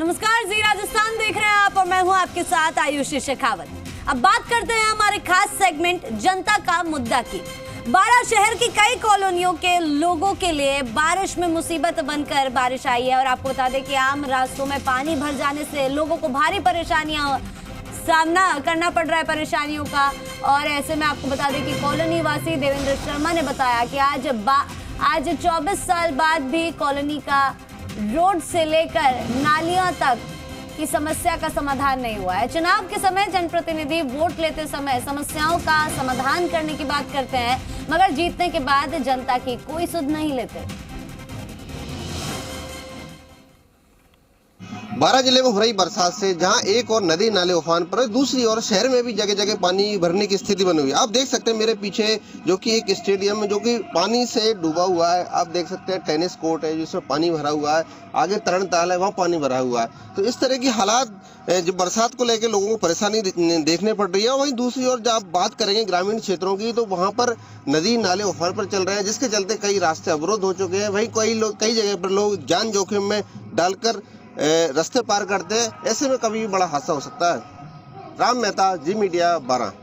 नमस्कार, जी राजस्थान देख रहे हैं आप और मैं हूं आपके साथ आयुषी शेखावत। अब बात करते हैं हमारे खास सेगमेंट जनता का मुद्दा की। 12 शहर की कई कॉलोनियों के लोगों के लिए बारिश में मुसीबत बनकर बारिश आई है और आपको बता दें कि आम रास्तों में पानी भर जाने से लोगों को भारी परेशानियां सामना करना पड़ रहा है परेशानियों का। और ऐसे में आपको बता दें कि कॉलोनी वासी देवेंद्र शर्मा ने बताया कि आज 24 साल बाद भी कॉलोनी का रोड से लेकर नालियों तक की समस्या का समाधान नहीं हुआ है। चुनाव के समय जनप्रतिनिधि वोट लेते समय समस्याओं का समाधान करने की बात करते हैं, मगर जीतने के बाद जनता की कोई सुध नहीं लेते। 12 जिले में हो रही बरसात से जहां एक और नदी नाले उफान पर, दूसरी ओर शहर में भी जगह जगह पानी भरने की स्थिति बनी हुई है। आप देख सकते हैं मेरे पीछे जो कि एक स्टेडियम है जो कि पानी से डूबा हुआ है। आप देख सकते हैं टेनिस कोर्ट है जिसमें पानी भरा हुआ है, आगे तरण ताल है वहाँ पानी भरा हुआ है। तो इस तरह की हालात जो बरसात को लेकर लोगों को परेशानी देखने पड़ रही है। वहीं दूसरी ओर जब आप बात करेंगे ग्रामीण क्षेत्रों की, तो वहाँ पर नदी नाले उफान पर चल रहे हैं, जिसके चलते कई रास्ते अवरुद्ध हो चुके हैं। वहीं कई जगह पर लोग जान जोखिम में डालकर रास्ते पार करते हैं। ऐसे में कभी भी बड़ा हादसा हो सकता है। राम मेहता, जी मीडिया, 12।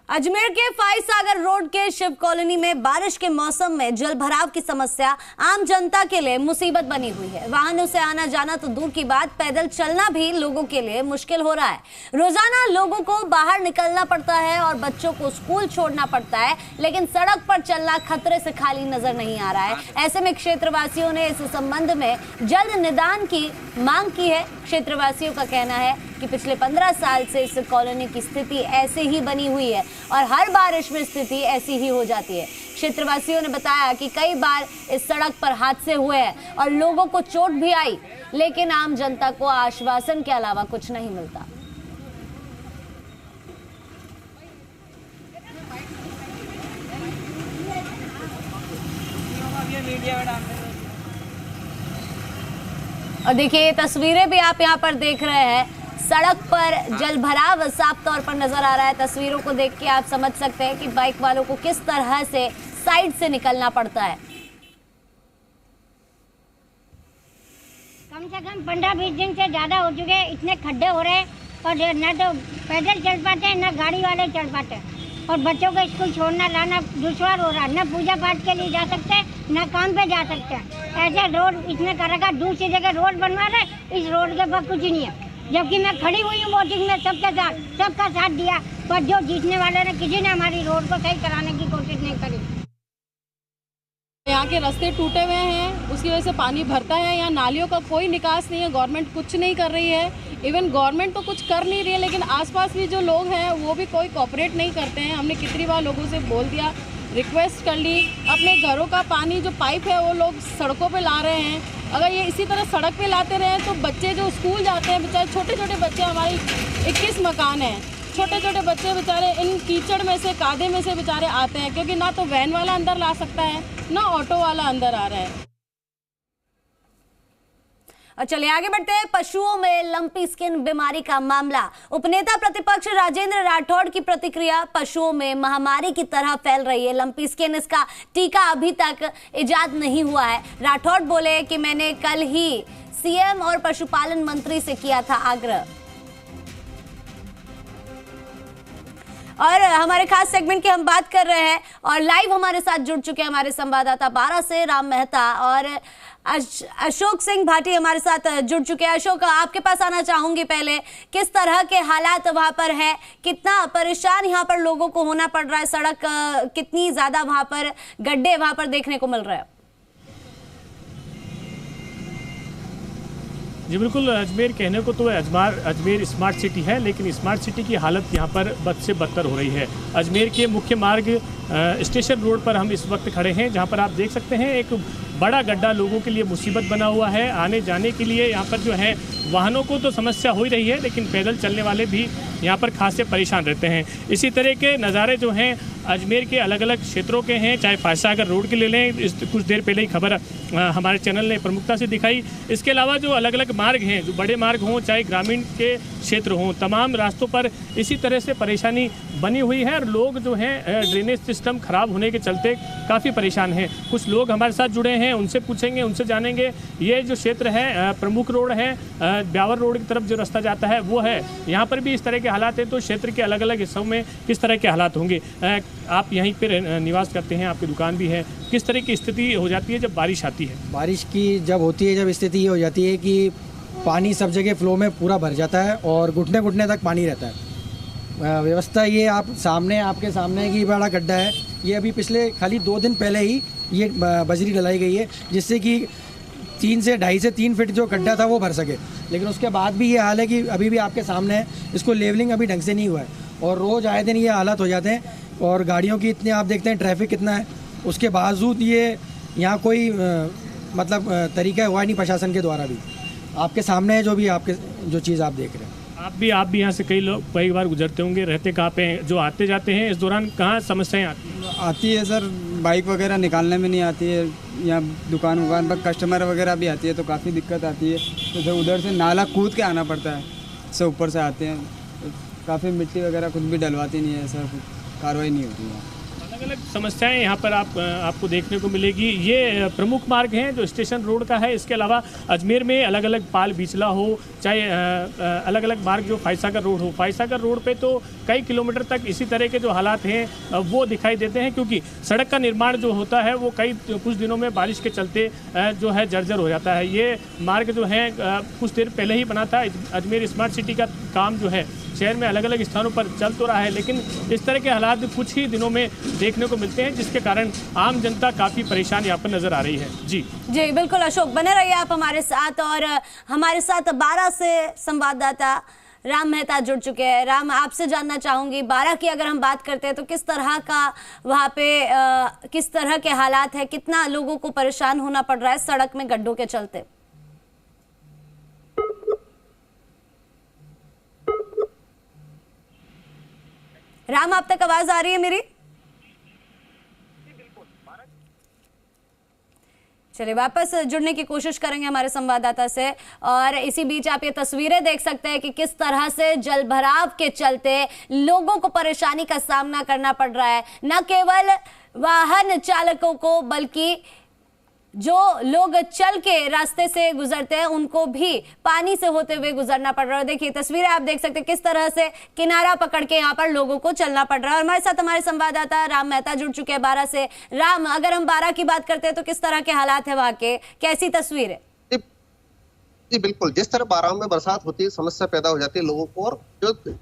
अजमेर के फाई सागर रोड के शिव कॉलोनी में बारिश के मौसम में जल भराव की समस्या आम जनता के लिए मुसीबत बनी हुई है। वाहनों से आना जाना तो दूर की बात, पैदल चलना भी लोगों के लिए मुश्किल हो रहा है। रोजाना लोगों को बाहर निकलना पड़ता है और बच्चों को स्कूल छोड़ना पड़ता है, लेकिन सड़क पर चलना खतरे से खाली नजर नहीं आ रहा है। ऐसे में क्षेत्रवासियों ने इस संबंध में जल्द निदान की मांग की है। क्षेत्रवासियों का कहना है कि पिछले 15 साल से इस कॉलोनी की स्थिति ऐसे ही बनी हुई है और हर बारिश में स्थिति ऐसी ही हो जाती है। क्षेत्रवासियों ने बताया कि कई बार इस सड़क पर हादसे हुए हैं और लोगों को चोट भी आई, लेकिन आम जनता को आश्वासन के अलावा कुछ नहीं मिलता। और देखिए ये तस्वीरें भी आप यहाँ पर देख रहे हैं, सड़क पर जल भराव साफ तौर पर नजर आ रहा है। तस्वीरों को देख के आप समझ सकते हैं कि बाइक वालों को किस तरह से साइड से निकलना पड़ता है। कम से कम 15-20 दिन से ज्यादा हो चुके हैं। इतने खड्डे हो रहे हैं और न तो पैदल चल पाते हैं न गाड़ी वाले चल पाते हैं, और बच्चों को स्कूल छोड़ना लाना दुश्वार हो रहा है। न पूजा पाठ के लिए जा सकते हैं न काम पे जा सकते हैं। ऐसे रोड इसमें कर रखा, दूसरी जगह रोड बनवा रहे, इस रोड के पास कुछ नहीं है। जबकि मैं खड़ी हुई हूँ वोटिंग में, सबका साथ दिया, पर जो जीतने वाले ने किसी ने हमारी रोड को सही कराने की कोशिश नहीं करी। यहाँ के रास्ते टूटे हुए हैं, उसकी वजह से पानी भरता है। यहाँ नालियों का कोई निकास नहीं है, गवर्नमेंट कुछ नहीं कर रही है। इवन गवर्नमेंट तो कुछ कर नहीं रही है, लेकिन आसपास भी जो लोग हैं वो भी कोई कोऑपरेट नहीं करते हैं। हमने कितनी बार लोगों से बोल दिया, रिक्वेस्ट कर ली। अपने घरों का पानी जो पाइप है वो लोग सड़कों पे ला रहे हैं। अगर ये इसी तरह सड़क पे लाते रहे तो बच्चे जो स्कूल जाते हैं, बेचारे छोटे छोटे बच्चे, हमारे 21 मकान हैं, छोटे छोटे बच्चे बेचारे इन कीचड़ में से, कादे में से बेचारे आते हैं, क्योंकि ना तो वैन वाला अंदर ला सकता है ना ऑटो वाला अंदर आ रहा है। और चलिए आगे बढ़ते हैं। पशुओं में लंपी स्किन बीमारी का मामला। उपनेता प्रतिपक्ष राजेंद्र राठौड़ की प्रतिक्रिया, पशुओं में महामारी की तरह फैल रही है लंपी स्किन, इसका टीका अभी तक इजाद नहीं हुआ है। राठौड़ बोले कि मैंने कल ही सीएम और पशुपालन मंत्री से किया था आग्रह। और हमारे खास सेगमेंट की हम बात कर रहे हैं और लाइव हमारे साथ जुड़ चुके हैं हमारे संवाददाता 12 से राम मेहता और अशोक सिंह भाटी हमारे साथ जुड़ चुके हैं। अशोक, आपके पास आना चाहूंगी पहले, किस तरह के हालात वहां पर है, कितना परेशान यहाँ पर लोगों को होना पड़ रहा है, सड़क कितनी ज्यादा वहां पर गड्ढे वहां पर देखने को मिल रहे हैं? जी बिल्कुल, अजमेर कहने को तो अजमेर स्मार्ट सिटी है, लेकिन स्मार्ट सिटी की हालत यहाँ पर बद से बदतर हो रही है। अजमेर के मुख्य मार्ग स्टेशन रोड पर हम इस वक्त खड़े हैं, जहाँ पर आप देख सकते हैं एक बड़ा गड्ढा लोगों के लिए मुसीबत बना हुआ है। आने जाने के लिए यहाँ पर जो है वाहनों को तो समस्या हो ही रही है, लेकिन पैदल चलने वाले भी यहाँ पर खासे परेशान रहते हैं। इसी तरह के नज़ारे जो हैं अजमेर के अलग अलग क्षेत्रों के हैं, चाहे फायसागर रोड के ले लें, कुछ देर पहले ही खबर हमारे चैनल ने प्रमुखता से दिखाई। इसके अलावा जो अलग अलग मार्ग हैं, जो बड़े मार्ग हों चाहे ग्रामीण के क्षेत्र हों, तमाम रास्तों पर इसी तरह से परेशानी बनी हुई है और लोग जो हैं ड्रेनेज सिस्टम खराब होने के चलते काफ़ी परेशान हैं। कुछ लोग हमारे साथ जुड़े हैं, उनसे पूछेंगे, उनसे जानेंगे। ये जो क्षेत्र है प्रमुख रोड है, ब्यावर रोड की तरफ जो रास्ता जाता है वो है, यहाँ पर भी इस तरह के हालात हैं। तो क्षेत्र के अलग अलग हिस्सों में किस तरह के हालात होंगे? आप यहीं पर निवास करते हैं, आपकी दुकान भी है, किस तरह की स्थिति हो जाती है जब बारिश आती है? बारिश की जब होती है, जब स्थिति ये हो जाती है कि पानी सब जगह फ्लो में पूरा भर जाता है और घुटने घुटने तक पानी रहता है। व्यवस्था ये आपके सामने की बड़ा गड्ढा है, ये अभी पिछले खाली 2 दिन पहले ही ये बजरी डलाई गई है, जिससे कि 3 से 2.5 से 3 फीट जो गड्ढा था वो भर सके। लेकिन उसके बाद भी ये हाल है कि अभी भी आपके सामने है, इसको लेवलिंग अभी ढंग से नहीं हुआ है और रोज़ आए दिन ये हालात हो जाते हैं। और गाड़ियों की इतने आप देखते हैं ट्रैफिक कितना है, उसके बावजूद ये यहाँ कोई तरीका हुआ नहीं प्रशासन के द्वारा भी। आपके सामने है जो चीज़ आप देख रहे हैं। आप भी यहाँ से कई बार गुजरते होंगे, रहते कहाँ पे हैं? जो आते जाते हैं इस दौरान कहाँ समस्याएं आती है सर? बाइक वगैरह निकालने में नहीं आती है, या दुकान पर कस्टमर वगैरह भी आती है तो काफ़ी दिक्कत आती है। तो सर उधर से नाला कूद के आना पड़ता है, से ऊपर से आते हैं, काफ़ी मिट्टी वगैरह कुछ भी डलवाती नहीं है सर, कार्रवाई नहीं होती है। अलग अलग समस्याएं यहाँ पर आपको देखने को मिलेगी। ये प्रमुख मार्ग हैं जो स्टेशन रोड का है। इसके अलावा अजमेर में अलग अलग पाल बिचला हो, चाहे अलग अलग मार्ग जो फायसागर रोड हो, फायसागर रोड पे तो कई किलोमीटर तक इसी तरह के जो हालात हैं वो दिखाई देते हैं, क्योंकि सड़क का निर्माण जो होता है वो कुछ दिनों में बारिश के चलते जो है जर्जर हो जाता है। ये मार्ग जो है कुछ देर पहले ही बना था। अजमेर स्मार्ट सिटी का काम जो है शहर में अलग अलग स्थानों पर चल तो रहा है, लेकिन इस तरह के हालात कुछ ही दिनों में देखने को मिलते हैं, जिसके कारण आम जनता काफ़ी परेशान यहाँ पर नजर आ रही है। जी बिल्कुल अशोक, बने रहिए आप हमारे साथ। और हमारे साथ 12 से संवाददाता राम मेहता जुड़ चुके हैं। राम, आपसे जानना चाहूंगी, 12 की अगर हम बात करते हैं तो किस तरह का वहाँ पे किस तरह के हालात है, कितना लोगों को परेशान होना पड़ रहा है सड़क में गड्ढों के चलते? राम, आप तक आवाज आ रही है मेरी? चलिए वापस जुड़ने की कोशिश करेंगे हमारे संवाददाता से। और इसी बीच आप ये तस्वीरें देख सकते हैं कि किस तरह से जल भराव के चलते लोगों को परेशानी का सामना करना पड़ रहा है। न केवल वाहन चालकों को, बल्कि जो लोग चल के रास्ते से गुजरते हैं उनको भी पानी से होते हुए गुजरना पड़ रहा है। देखिए तस्वीरें आप देख सकते हैं किस तरह से किनारा पकड़ के यहाँ पर लोगों को चलना पड़ रहा है। और हमारे साथ हमारे संवाददाता राम मेहता जुड़ चुके हैं 12 से। राम, अगर हम 12 की बात करते हैं तो किस तरह के हालात है वहाँ के, कैसी तस्वीर है? जी बिल्कुल, जिस तरह 12 में बरसात होती है समस्या पैदा हो जाती है लोगों को। और जो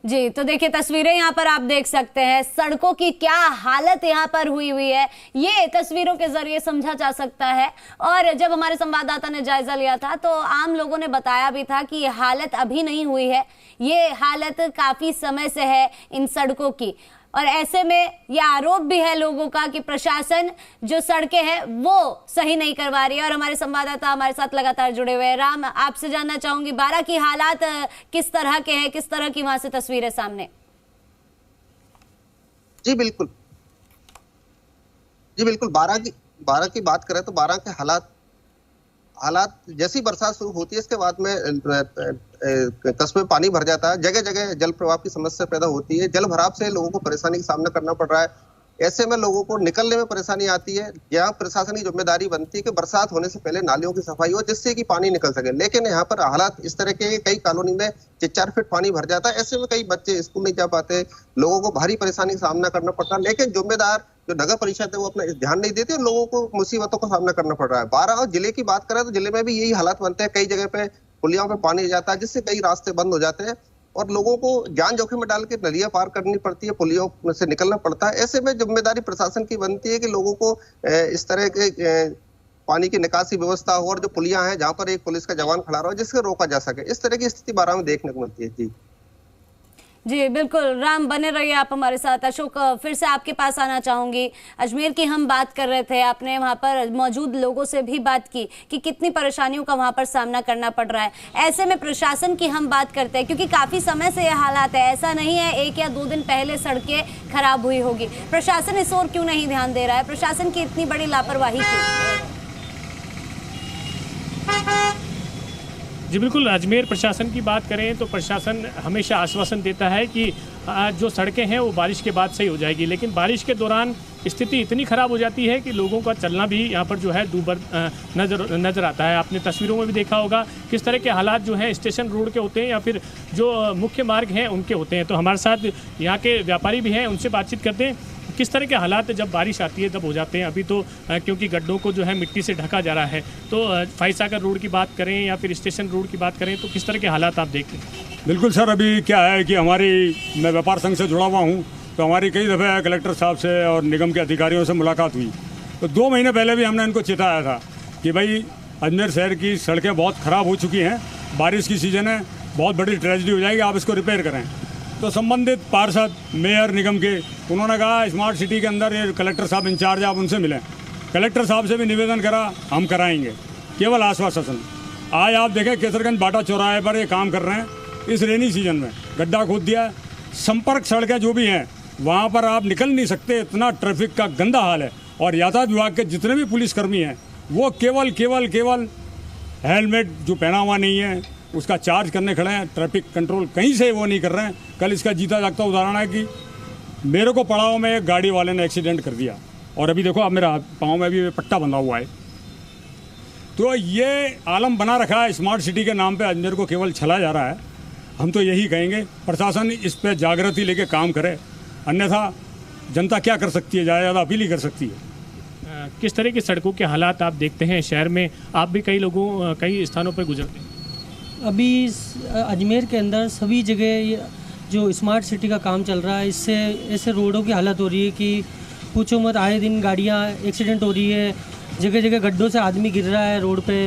जी, तो देखिए तस्वीरें यहाँ पर आप देख सकते हैं, सड़कों की क्या हालत यहाँ पर हुई है, ये तस्वीरों के जरिए समझा जा सकता है। और जब हमारे संवाददाता ने जायजा लिया था तो आम लोगों ने बताया भी था कि ये हालत अभी नहीं हुई है, ये हालत काफी समय से है इन सड़कों की। और ऐसे में यह आरोप भी है लोगों का कि प्रशासन जो सड़कें हैं वो सही नहीं करवा रही है। और हमारे संवाददाता हमारे साथ लगातार जुड़े हुए हैं। राम, आपसे जानना चाहूंगी 12 की हालात किस तरह के हैं, किस तरह की वहां से तस्वीरें सामने? जी बिल्कुल 12 की बात करें तो 12 के हालात जैसी बरसात शुरू होती है इसके बाद में कस्बे में पानी भर जाता है, जगह जगह जल प्रवाह की समस्या पैदा होती है, जल भराव से लोगों को परेशानी का सामना करना पड़ रहा है। ऐसे में लोगों को निकलने में परेशानी आती है। यहाँ प्रशासन की जिम्मेदारी बनती है कि बरसात होने से पहले नालियों की सफाई हो जिससे कि पानी निकल सके, लेकिन यहाँ पर हालात इस तरह के, कई कॉलोनी में 4 फीट पानी भर जाता है। ऐसे में कई बच्चे स्कूल नहीं जा पाते, लोगों को भारी परेशानी का सामना करना पड़ता है। लेकिन जिम्मेदार जो नगर परिषद है वो अपना ध्यान नहीं देते, लोगों को मुसीबतों का सामना करना पड़ रहा है। 12 और जिले की बात करें तो जिले में भी यही हालात बनते हैं, कई जगह पे पुलियों पे पानी जाता है जिससे कई रास्ते बंद हो जाते हैं और लोगों को जान जोखिम में डाल के नदियां पार करनी पड़ती है, पुलियों से निकलना पड़ता है। ऐसे में जिम्मेदारी प्रशासन की बनती है कि लोगों को इस तरह के पानी की निकासी व्यवस्था हो और जो पुलियां हैं जहां पर एक पुलिस का जवान खड़ा रहो जिससे रोका जा सके। इस तरह की स्थिति 12 में देखने को मिलती है। जी बिल्कुल राम, बने रहिए आप हमारे साथ। अशोक, फिर से आपके पास आना चाहूंगी। अजमेर की हम बात कर रहे थे, आपने वहां पर मौजूद लोगों से भी बात की कि कितनी परेशानियों का वहां पर सामना करना पड़ रहा है। ऐसे में प्रशासन की हम बात करते हैं, क्योंकि काफी समय से ये हालात है, ऐसा नहीं है 1 या 2 दिन पहले सड़कें खराब हुई होगी। प्रशासन इस ओर क्यों नहीं ध्यान दे रहा है? प्रशासन की इतनी बड़ी लापरवाही क्यों? जी बिल्कुल, अजमेर प्रशासन की बात करें तो प्रशासन हमेशा आश्वासन देता है कि जो सड़कें हैं वो बारिश के बाद सही हो जाएगी, लेकिन बारिश के दौरान स्थिति इतनी ख़राब हो जाती है कि लोगों का चलना भी यहाँ पर जो है दूभर नज़र आता है। आपने तस्वीरों में भी देखा होगा किस तरह के हालात जो हैं स्टेशन रोड के होते हैं या फिर जो मुख्य मार्ग हैं उनके होते हैं। तो हमारे साथ यहाँ के व्यापारी भी हैं, उनसे बातचीत करते हैं किस तरह के हालात जब बारिश आती है तब हो जाते हैं। अभी तो क्योंकि गड्ढों को जो है मिट्टी से ढका जा रहा है, तो फाइसागर रोड की बात करें या फिर स्टेशन रोड की बात करें तो किस तरह के हालात आप देखते हैं? बिल्कुल सर, अभी क्या है कि मैं व्यापार संघ से जुड़ा हुआ हूँ, तो हमारी कई दफ़े कलेक्टर साहब से और निगम के अधिकारियों से मुलाकात हुई। तो 2 महीने पहले भी हमने इनको चेताया था कि भाई अजमेर शहर की सड़कें बहुत ख़राब हो चुकी हैं, बारिश की सीज़न है, बहुत बड़ी ट्रेजेडी हो जाएगी, आप इसको रिपेयर करें। तो संबंधित पार्षद, मेयर, निगम के, उन्होंने कहा स्मार्ट सिटी के अंदर ये कलेक्टर साहब इंचार्ज आप उनसे मिलें। कलेक्टर साहब से भी निवेदन करा, हम कराएंगे, केवल आश्वासन। आज आप देखें केसरगंज बाटा चौराहे पर ये काम कर रहे हैं, इस रेनी सीजन में गड्ढा खोद दिया है, संपर्क सड़कें जो भी हैं वहाँ पर आप निकल नहीं सकते, इतना ट्रैफिक का गंदा हाल है। और यातायात विभाग के जितने भी पुलिसकर्मी हैं वो केवल हेलमेट जो पहना हुआ नहीं है उसका चार्ज करने खड़े हैं, ट्रैफिक कंट्रोल कहीं से वो नहीं कर रहे हैं। कल इसका जीता जागता उदाहरण है कि मेरे को पड़ाव में एक गाड़ी वाले ने एक्सीडेंट कर दिया और अभी देखो अब मेरा पाँव में भी पट्टा बंधा हुआ है। तो ये आलम बना रखा है स्मार्ट सिटी के नाम पे, अजमेर को केवल छला जा रहा है। हम तो यही कहेंगे प्रशासन इस पर जागृति लेके काम करे, अन्यथा जनता क्या कर सकती है, ज़्यादा अपील ही कर सकती है। किस तरह की सड़कों के हालात आप देखते हैं शहर में? आप भी कई स्थानों पर गुजरते हैं। अभी अजमेर के अंदर सभी जगह जो स्मार्ट सिटी का काम चल रहा है, इससे ऐसे रोडों की हालत हो रही है कि पूछो मत। आए दिन गाड़ियाँ एक्सीडेंट हो रही है, जगह जगह गड्ढों से आदमी गिर रहा है रोड पे,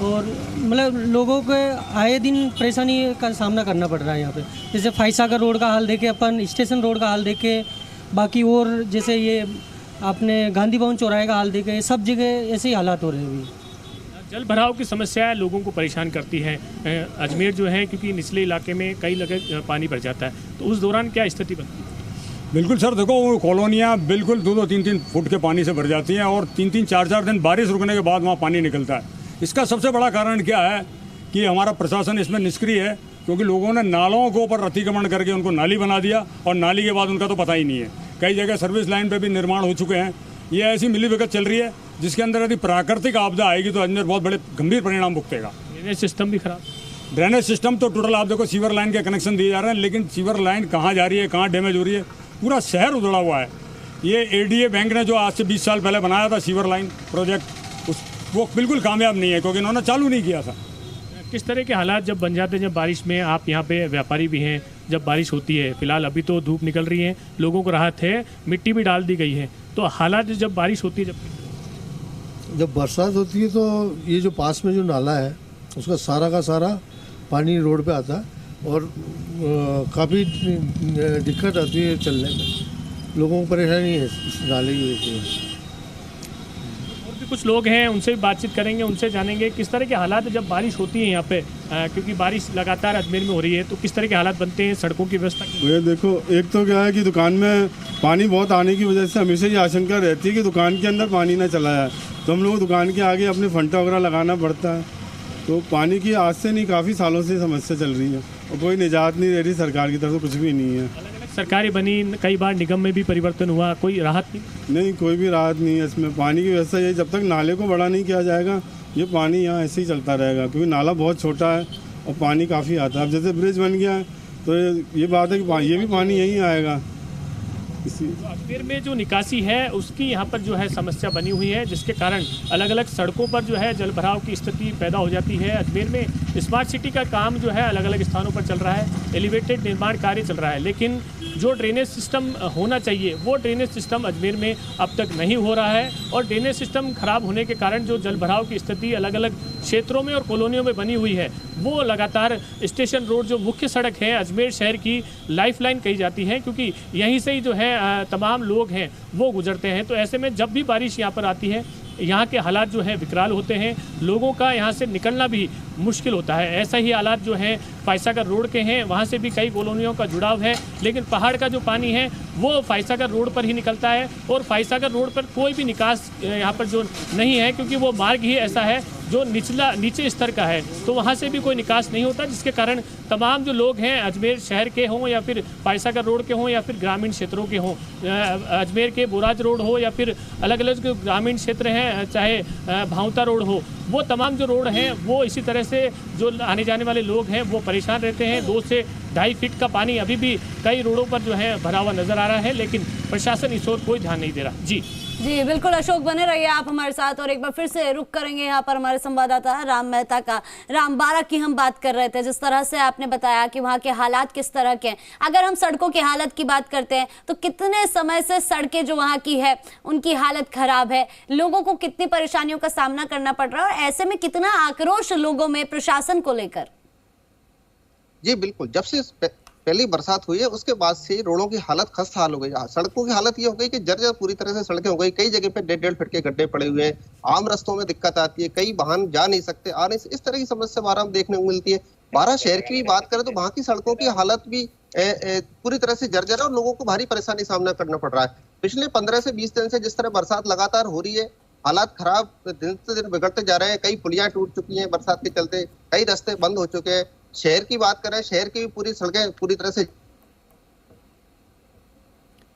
और मतलब लोगों को आए दिन परेशानी का सामना करना पड़ रहा है यहाँ पे। जैसे फाइसागर रोड का हाल देखे अपन, स्टेशन रोड का हाल देखे, बाकी और जैसे ये आपने गांधी भवन चौराहे का हाल देखे, सब जगह ऐसे ही हालात हो रहे हैं। अभी जल भराव की समस्या लोगों को परेशान करती है। अजमेर जो है क्योंकि निचले इलाके में कई जगह पानी भर जाता है, तो उस दौरान क्या स्थिति बनती है? बिल्कुल सर, देखो वो कॉलोनियाँ बिल्कुल 2-3 फुट के पानी से भर जाती हैं और 3-4 दिन बारिश रुकने के बाद वहाँ पानी निकलता है। इसका सबसे बड़ा कारण क्या है कि हमारा प्रशासन इसमें निष्क्रिय है, क्योंकि लोगों ने नालों के ऊपर अतिक्रमण करके उनको नाली बना दिया और नाली के बाद उनका तो पता ही नहीं है। कई जगह सर्विस लाइन पे भी निर्माण हो चुके हैं। ये ऐसी मिलीभगत चल रही है जिसके अंदर यदि प्राकृतिक आपदा आएगी तो अजमेर बहुत बड़े गंभीर परिणाम भुगतेगा। ड्रेनेज सिस्टम भी खराब, ड्रेनेज सिस्टम तो टोटल आप देखो सीवर लाइन के कनेक्शन दिए जा रहे हैं, लेकिन सीवर लाइन कहाँ जा रही है, कहाँ डैमेज हो रही है, पूरा शहर उधड़ा हुआ है। ये एडीए बैंक ने जो आज से 20 साल पहले बनाया था सीवर लाइन प्रोजेक्ट, वो बिल्कुल कामयाब नहीं है क्योंकि इन्होंने चालू नहीं किया था। किस तरह के हालात जब बन जाते हैं जब बारिश में? आप यहाँ पे व्यापारी भी हैं, जब बारिश होती है, फिलहाल अभी तो धूप निकल रही है, लोगों को राहत है, मिट्टी भी डाल दी गई है, तो हालात जब बारिश होती है, जब बरसात होती है तो ये जो पास में जो नाला है उसका सारा का सारा पानी रोड पे आता है और काफ़ी दिक्कत आती है चलने में, लोगों को परेशानी है इस नाले की वजह से। और भी कुछ लोग हैं, उनसे भी बातचीत करेंगे, उनसे जानेंगे किस तरह के हालात जब बारिश होती है यहाँ पे, क्योंकि बारिश लगातार अजमेर में हो रही है, तो किस तरह के हालात बनते हैं सड़कों की व्यवस्था की? ये देखो, एक तो क्या है कि दुकान में पानी बहुत आने की वजह से हमेशा ये आशंका रहती है कि दुकान के अंदर पानी ना चला जाए, तो हम लोग को दुकान के आगे अपने फंटा वगैरह लगाना पड़ता है। तो पानी की आज से नहीं, काफ़ी सालों से समस्या चल रही है और कोई निजात नहीं दे रही सरकार की तरफ से, कुछ भी नहीं है। अलग अलग सरकारें बनी, कई बार निगम में भी परिवर्तन हुआ, कोई राहत नहीं, कोई भी राहत नहीं है इसमें। पानी की व्यवस्था ये, जब तक नाले को बड़ा नहीं किया जाएगा ये पानी यहाँ ऐसे ही चलता रहेगा, क्योंकि नाला बहुत छोटा है और पानी काफ़ी आता है। अब जैसे ब्रिज बन गया है तो ये बात है कि ये भी पानी यहीं आएगा। अजमेर में जो निकासी है उसकी यहाँ पर जो है समस्या बनी हुई है, जिसके कारण अलग अलग सड़कों पर जो है जल भराव की स्थिति पैदा हो जाती है। अजमेर में स्मार्ट सिटी का काम जो है अलग अलग स्थानों पर चल रहा है, एलिवेटेड निर्माण कार्य चल रहा है, लेकिन जो ड्रेनेज सिस्टम होना चाहिए वो ड्रेनेज सिस्टम अजमेर में अब तक नहीं हो रहा है, और ड्रेनेज सिस्टम खराब होने के कारण जो जल भराव की स्थिति अलग अलग क्षेत्रों में और कॉलोनियों में बनी हुई है, वो लगातार स्टेशन रोड जो मुख्य सड़क है अजमेर शहर की लाइफलाइन कही जाती है, क्योंकि यहीं से ही जो है तमाम लोग हैं वो गुजरते हैं। तो ऐसे में जब भी बारिश यहाँ पर आती है, यहाँ के हालात जो है विकराल होते हैं, लोगों का यहाँ से निकलना भी मुश्किल होता है। ऐसा ही हालात जो हैं फायसागर रोड के हैं, वहाँ से भी कई कॉलोनियों का जुड़ाव है, लेकिन पहाड़ का जो पानी है वो फायसागर रोड पर ही निकलता है, और फायसागर रोड पर कोई भी निकास यहाँ पर जो नहीं है, क्योंकि वो मार्ग ही ऐसा है जो नीचे स्तर का है, तो वहाँ से भी कोई निकास नहीं होता, जिसके कारण तमाम जो लोग हैं अजमेर शहर के हों या फिर फायसागर रोड के हों या फिर ग्रामीण क्षेत्रों के हों, अजमेर के बोराज रोड हो या फिर अलग अलग जो ग्रामीण क्षेत्र हैं, चाहे भावता रोड हो, वो तमाम जो रोड हैं वो इसी तरह से जो आने जाने वाले लोग हैं वो परेशान रहते हैं। 2 से 2.5 फीट का पानी अभी भी कई रोडों पर जो है भरा हुआ नज़र आ रहा है, लेकिन प्रशासन इस ओर कोई ध्यान नहीं दे रहा। जी बिल्कुल अशोक, बने रहिए आप हमारे साथ, और एक बार फिर से रुक करेंगे यहाँ पर हमारे संवाददाता राम मेहता का। राम, बारा की हम बात कर रहे थे, जिस तरह से आपने बताया कि वहाँ के हालात किस तरह के हैं। अगर हम सड़कों की हालत की बात करते हैं तो कितने समय से सड़कें जो वहाँ की है उनकी हालत खराब है, लोगों को कितनी परेशानियों का सामना करना पड़ रहा है, और ऐसे में कितना आक्रोश लोगों में प्रशासन को लेकर? जी बिल्कुल, जब से पहली बरसात हुई है उसके बाद से रोडों की हालत खस्ता हाल हो गई। सड़कों की हालत ये हो गई कि जर्जर पूरी तरह से सड़कें हो गई, कई जगह पे 1.5 फीट के गड्ढे पड़े हुए हैं, आम रस्तों में दिक्कत आती है, कई वाहन जा नहीं सकते, आ नहीं, इस तरह की समस्या बारह हम देखने को मिलती है। बारह शहर की भी बात करें तो वहाँ की सड़कों की हालत भी पूरी तरह से जर्जर है और लोगों को भारी परेशानी सामना करना पड़ रहा है। पिछले 15 से 20 दिन से जिस तरह बरसात लगातार हो रही है, हालात खराब दिन से दिन बिगड़ते जा रहे हैं। कई पुलियां टूट चुकी हैं बरसात के चलते, कई रास्ते बंद हो चुके हैं। शहर की बात करें, शहर की भी पूरी सड़कें पूरी तरह से।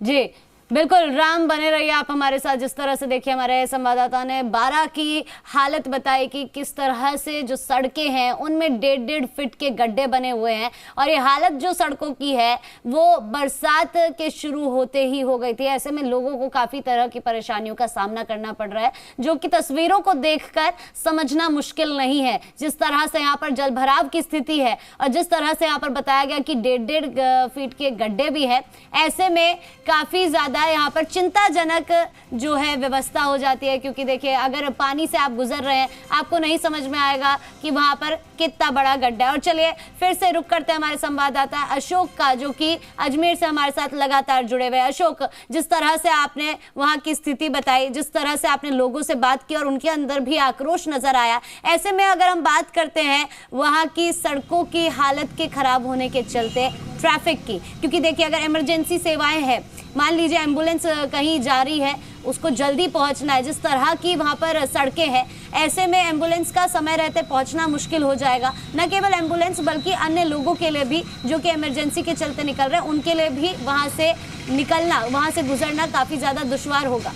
जी बिल्कुल राम, बने रहिए आप हमारे साथ। जिस तरह से देखिए हमारे संवाददाता ने बारा की हालत बताई कि किस तरह से जो सड़कें हैं उनमें 1.5 फीट के गड्ढे बने हुए हैं, और ये हालत जो सड़कों की है वो बरसात के शुरू होते ही हो गई थी। ऐसे में लोगों को काफी तरह की परेशानियों का सामना करना पड़ रहा है, जो कि तस्वीरों को देखकर समझना मुश्किल नहीं है। जिस तरह से यहाँ पर जल भराव की स्थिति है और जिस तरह से यहाँ पर बताया गया कि 1.5 फीट के गड्ढे भी है, ऐसे में काफी ज्यादा यहाँ पर चिंताजनक जो है व्यवस्था हो जाती है। क्योंकि देखिए अगर पानी से आप गुजर रहे हैं आपको नहीं समझ में आएगा कि वहां पर कितना बड़ा गड्ढा है। और चलिए फिर से रुक करते हैं हमारे संवाददाता अशोक का, जो कि अजमेर से हमारे साथ लगातार जुड़े हुए। अशोक, जिस तरह से आपने वहां की स्थिति बताई, जिस तरह से आपने लोगों से बात की और उनके अंदर भी आक्रोश नजर आया, ऐसे में अगर हम बात करते हैं वहां की सड़कों की हालत के खराब होने के चलते ट्रैफिक की, क्योंकि देखिए अगर इमरजेंसी सेवाएं हैं, मान लीजिए एम्बुलेंस कहीं जा रही है, उसको जल्दी पहुंचना है, जिस तरह की वहां पर सड़कें हैं, ऐसे में एम्बुलेंस का समय रहते पहुंचना मुश्किल हो जाएगा। न केवल एम्बुलेंस बल्कि अन्य लोगों के लिए भी जो कि इमरजेंसी के चलते निकल रहे हैं, उनके लिए भी वहां से निकलना, वहां से गुजरना काफी ज्यादा दुश्वार होगा।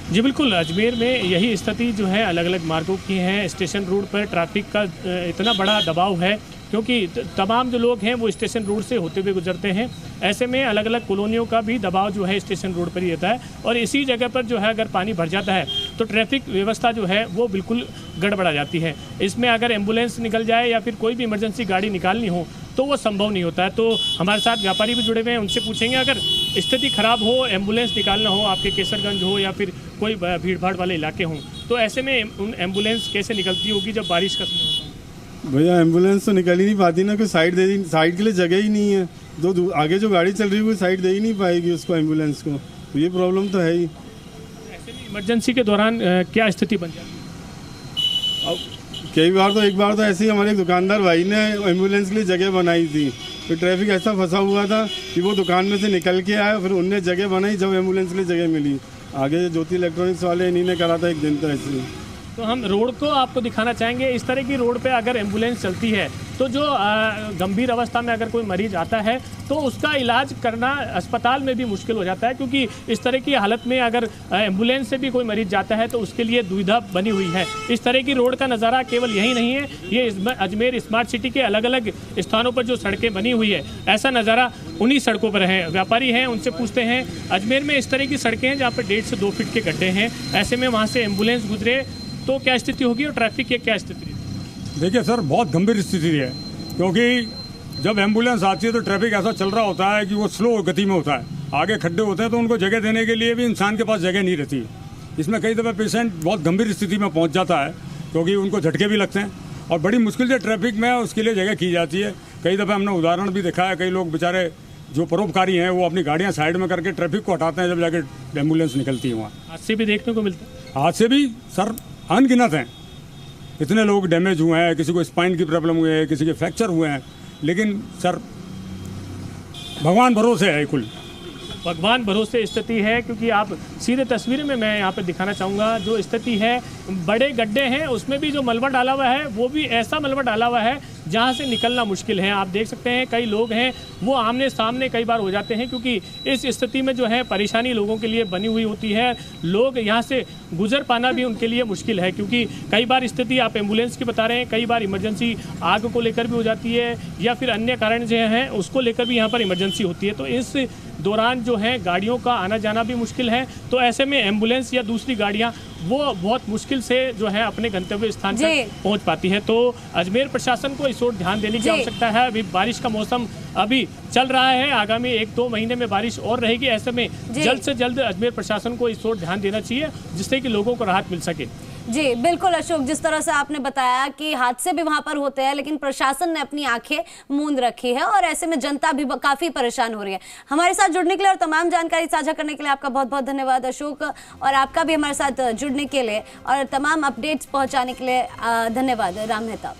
जी बिल्कुल, अजमेर में यही स्थिति जो है अलग अलग मार्गों की है। स्टेशन रोड पर ट्रैफिक का इतना बड़ा दबाव है क्योंकि तमाम जो लोग हैं वो स्टेशन रोड से होते हुए गुजरते हैं। ऐसे में अलग अलग कॉलोनियों का भी दबाव जो है स्टेशन रोड पर ही रहता है, और इसी जगह पर जो है अगर पानी भर जाता है तो ट्रैफिक व्यवस्था जो है वो बिल्कुल गड़बड़ा जाती है। इसमें अगर एम्बुलेंस निकल जाए या फिर कोई भी इमरजेंसी गाड़ी निकालनी हो तो वो संभव नहीं होता है। तो हमारे साथ व्यापारी भी जुड़े हुए हैं, उनसे पूछेंगे अगर स्थिति खराब हो, एम्बुलेंस निकालना हो, आपके केसरगंज हो या फिर कोई भीड़ भाड़ वाले इलाके हों, तो ऐसे में उन एम्बुलेंस कैसे निकलती होगी जब बारिश का समय होता है? भैया एम्बुलेंस तो निकल ही नहीं पाती ना, कोई साइड साइड के लिए जगह ही नहीं है। आगे जो गाड़ी चल रही है वो साइड दे ही नहीं पाएगी उसको, एम्बुलेंस को, तो ये प्रॉब्लम तो है ही। ऐसे में इमरजेंसी के दौरान क्या स्थिति बन जाती है? अब कई बार तो, एक बार तो ऐसे ही हमारे दुकानदार भाई ने एम्बुलेंस के लिए जगह बनाई थी, तो ट्रैफिक ऐसा फंसा हुआ था कि वो दुकान में से निकल के आया, फिर उनने जगह बनाई, जब एम्बुलेंस के लिए जगह मिली। आगे ज्योति इलेक्ट्रॉनिक्स वाले इन्हीं ने करा था एक दिन, तो ऐसे। तो हम रोड को आपको दिखाना चाहेंगे। इस तरह की रोड पे अगर एम्बुलेंस चलती है तो जो गंभीर अवस्था में अगर कोई मरीज आता है तो उसका इलाज करना अस्पताल में भी मुश्किल हो जाता है, क्योंकि इस तरह की हालत में अगर एम्बुलेंस से भी कोई मरीज जाता है तो उसके लिए दुविधा बनी हुई है। इस तरह की रोड का नज़ारा केवल यही नहीं है, ये अजमेर स्मार्ट सिटी के अलग अलग स्थानों पर जो सड़कें बनी हुई है, ऐसा नज़ारा उन्हीं सड़कों पर है। व्यापारी हैं, उनसे पूछते हैं, अजमेर में इस तरह की सड़कें हैं जहाँ पर 1.5 से 2 फीट के गड्ढे हैं, ऐसे में वहाँ से एम्बुलेंस गुजरे तो क्या स्थिति होगी और ट्रैफिक की क्या स्थिति है? देखिए सर, बहुत गंभीर स्थिति है। क्योंकि जब एम्बुलेंस आती है तो ट्रैफिक ऐसा चल रहा होता है कि वो स्लो गति में होता है, आगे खड्डे होते हैं तो उनको जगह देने के लिए भी इंसान के पास जगह नहीं रहती। इसमें कई दफ़े पेशेंट बहुत गंभीर स्थिति में पहुंच जाता है क्योंकि उनको झटके भी लगते हैं और बड़ी मुश्किल से ट्रैफिक में उसके लिए जगह की जाती है। कई दफ़े हमने उदाहरण भी देखा है, कई लोग बेचारे जो परोपकारी हैं वो अपनी गाड़ियाँ साइड में करके ट्रैफिक को हटाते हैं जब जाके एम्बुलेंस निकलती है वहाँ। हादसे भी देखने को मिलते हैं। हादसे भी सर अनगिनत हैं, इतने लोग डैमेज हुए हैं, किसी को स्पाइन की प्रॉब्लम हुई है, किसी के फ्रैक्चर हुए हैं, लेकिन सर भगवान भरोसे है कुल। भगवान भरोसे स्थिति है, क्योंकि आप सीधे तस्वीर में मैं यहाँ पे दिखाना चाहूँगा जो स्थिति है, बड़े गड्ढे हैं, उसमें भी जो मलबा डाला हुआ है वो भी ऐसा मलबा डाला हुआ है जहाँ से निकलना मुश्किल है। आप देख सकते हैं कई लोग हैं वो आमने सामने कई बार हो जाते हैं, क्योंकि इस स्थिति में जो है परेशानी लोगों के लिए बनी हुई होती है। लोग यहाँ से गुजर पाना भी उनके लिए मुश्किल है, क्योंकि कई बार स्थिति आप एम्बुलेंस की बता रहे हैं, कई बार इमरजेंसी आग को लेकर भी हो जाती है या फिर अन्य कारण जो हैं उसको लेकर भी यहाँ पर इमरजेंसी होती है। तो इस दौरान जो है गाड़ियों का आना जाना भी मुश्किल है। तो ऐसे में एम्बुलेंस या दूसरी गाड़ियां वो बहुत मुश्किल से जो है अपने गंतव्य स्थान तक पहुंच पाती है। तो अजमेर प्रशासन को इस ओर ध्यान देने की आवश्यकता है। अभी बारिश का मौसम अभी चल रहा है, आगामी 1-2 महीने में बारिश और रहेगी। ऐसे में जल्द से जल्द अजमेर प्रशासन को इस ओर ध्यान देना चाहिए जिससे कि लोगों को राहत मिल सके। जी बिल्कुल अशोक, जिस तरह से आपने बताया कि हादसे भी वहां पर होते हैं लेकिन प्रशासन ने अपनी आंखें मूंद रखी है और ऐसे में जनता भी काफी परेशान हो रही है। हमारे साथ जुड़ने के लिए और तमाम जानकारी साझा करने के लिए आपका बहुत बहुत धन्यवाद अशोक, और आपका भी हमारे साथ जुड़ने के लिए और तमाम अपडेट्स पहुंचाने के लिए धन्यवाद राम मेहता।